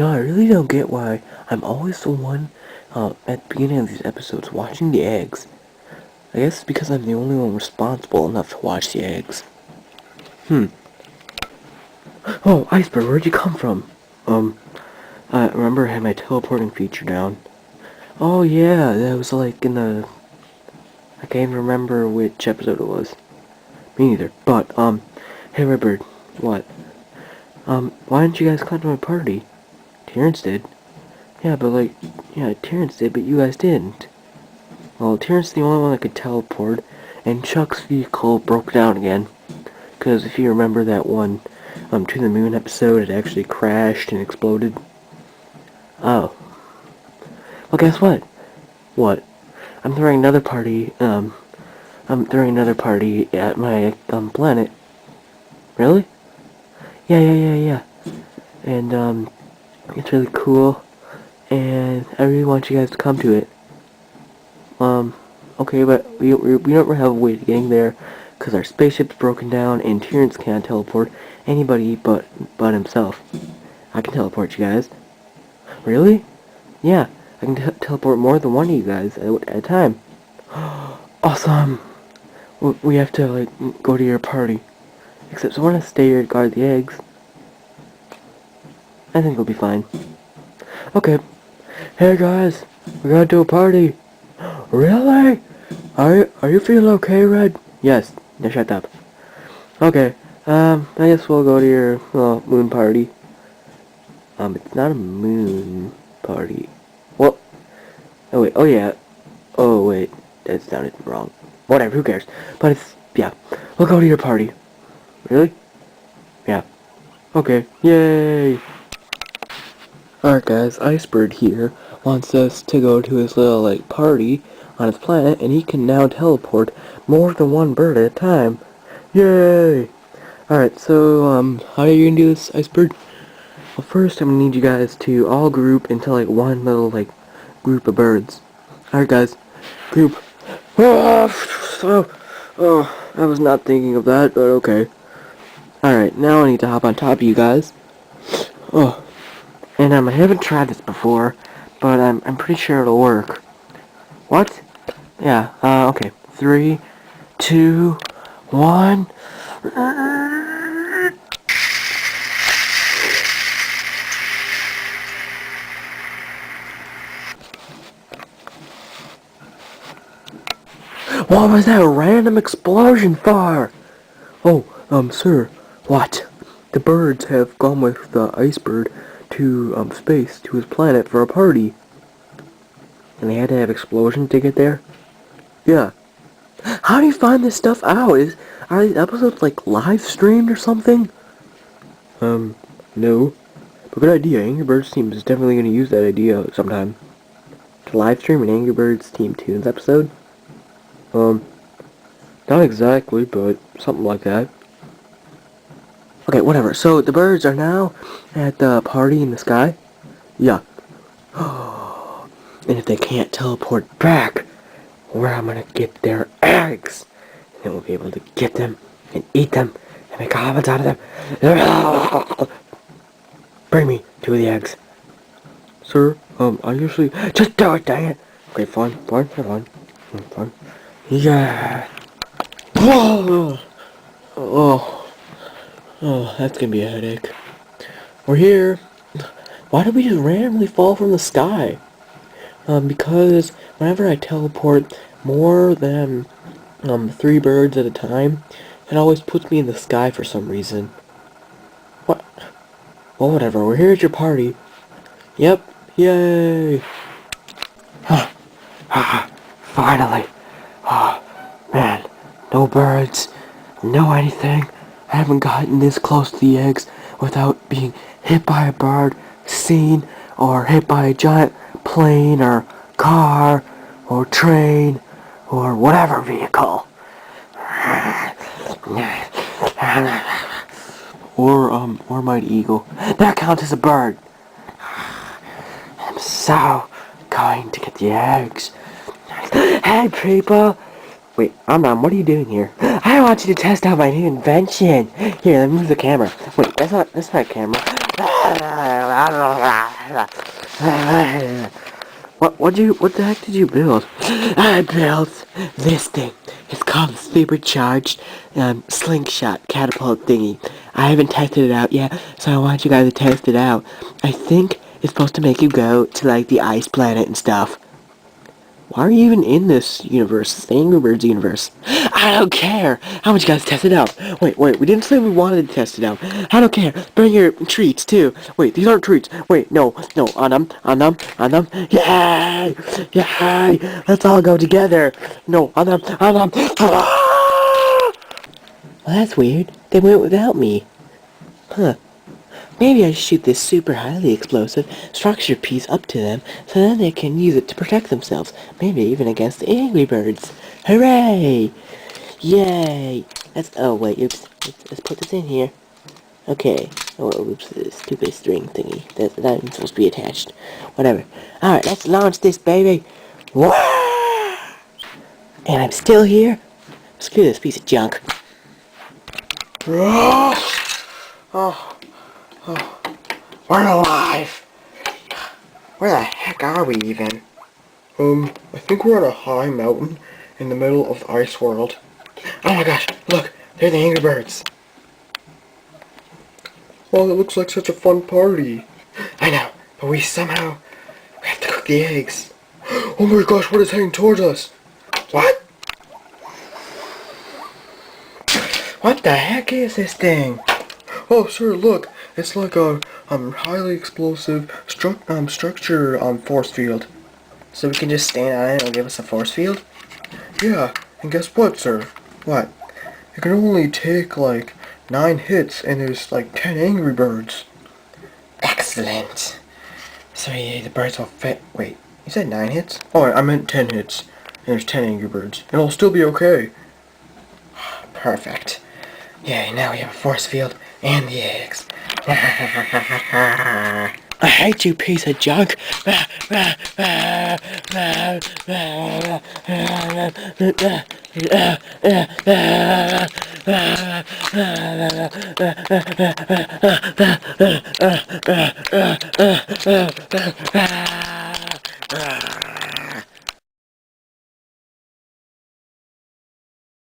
I really don't get why I'm always the one at the beginning of these episodes watching the eggs. I guess it's because I'm the only one responsible enough to watch the eggs. Oh, Iceberg, where'd you come from? Remember I had my teleporting feature down. Oh yeah, that was like in the... I can't even remember which episode it was. Me neither. But, hey Redbird, what? Why didn't you guys come to my party? Terrence did. Yeah, Terrence did, but you guys didn't. Well, Terrence is the only one that could teleport, and Chuck's vehicle broke down again. Because if you remember that one, To the Moon episode, it actually crashed and exploded. Oh. Well, guess what? What? I'm throwing another party, at my, planet. Really? Yeah. And, it's really cool, and I really want you guys to come to it. Okay, but we don't have a way to getting there, because our spaceship's broken down, and Terrence can't teleport anybody but himself. I can teleport you guys. Really? Yeah, I can teleport more than one of you guys at a time. Awesome! We have to, like, go to your party. Except I want to stay here to guard the eggs. I think we'll be fine. Okay. Hey guys, we're going to a party. Really? Are you feeling okay, Red? Yes. Now shut up. Okay. I guess we'll go to your moon party. It's not a moon party. Well, oh wait. Oh yeah. Oh wait. That sounded wrong. Whatever. Who cares? But it's yeah. We'll go to your party. Really? Yeah. Okay. Yay. Alright guys, Icebird here wants us to go to his little, like, party on his planet, and he can now teleport more than one bird at a time. Yay! Alright, so, how are you gonna do this, Icebird? Well, first I'm gonna need you guys to all group into, like, one little, like, group of birds. Alright guys, group. I was not thinking of that, but okay. Alright, now I need to hop on top of you guys. Oh. And I haven't tried this before, but I'm pretty sure it'll work. What? Yeah, okay. 3, 2, 1. What was that random explosion for? Oh, sir. What? The birds have gone with the Icebird to, space, to his planet for a party. And they had to have explosions to get there? Yeah. How do you find this stuff out? Are these episodes, like, live streamed or something? No. But good idea. Ngrybirdsteam is definitely going to use that idea sometime. To live stream an Ngrybirdsteam Toons episode? Not exactly, but something like that. Okay, whatever. So, the birds are now at the party in the sky? Yeah. And if they can't teleport back, where I'm gonna get their eggs, and then we'll be able to get them and eat them and make omelets out of them. Bring me 2 of the eggs. Sir, I usually... Just do it, dang it! Okay, fine. Yeah! Whoa! Oh, that's gonna be a headache. We're here. Why did we just randomly fall from the sky? Because whenever I teleport more than 3 birds at a time, it always puts me in the sky for some reason. What? Well, whatever. We're here at your party. Yep. Yay. Finally. Oh, man. No birds. No anything. I haven't gotten this close to the eggs without being hit by a bird, seen, or hit by a giant plane, or car, or train, or whatever vehicle. Or mighty eagle. That counts as a bird. I'm so going to get the eggs. Hey, people. Wait, Mom, what are you doing here? I want you to test out my new invention. Here, let me move the camera. Wait, that's not a camera. What the heck did you build? I built this thing. It's called the supercharged slingshot catapult thingy. I haven't tested it out yet, so I want you guys to test it out. I think it's supposed to make you go to like the ice planet and stuff. Why are you even in this universe? It's the Angry Birds universe. I don't care. How much you guys test it out? Wait, we didn't say we wanted to test it out. I don't care. Bring your treats too. Wait, these aren't treats. Wait, no, on them. Yay! Yay! Let's all go together. No, on them. Well, that's weird. They went without me. Huh. Maybe I should shoot this super highly explosive structure piece up to them so then they can use it to protect themselves, maybe even against the Angry Birds. Hooray! Yay! Oh wait, oops. Let's put this in here. Okay. Oh, oops, this stupid string thingy. That's not even supposed to be attached. Whatever. Alright, let's launch this baby. Wah! And I'm still here? Screw this piece of junk. Oh. We're alive! Where the heck are we even? I think we're on a high mountain in the middle of the ice world. Oh my gosh, look! They're the Angry Birds! Well, it looks like such a fun party. I know, but we have to cook the eggs. Oh my gosh, what is heading towards us? What? What the heck is this thing? Oh, sir, look. It's like a highly explosive structure force field. So we can just stand on it and it'll give us a force field? Yeah, and guess what, sir? What? It can only take like 9 hits and there's like 10 Angry Birds. Excellent. So yeah, the birds will fit. Wait, you said 9 hits? Oh, I meant 10 hits. And there's 10 Angry Birds. And it'll still be okay. Perfect. Yeah, now we have a force field and the eggs. I hate you, piece of junk.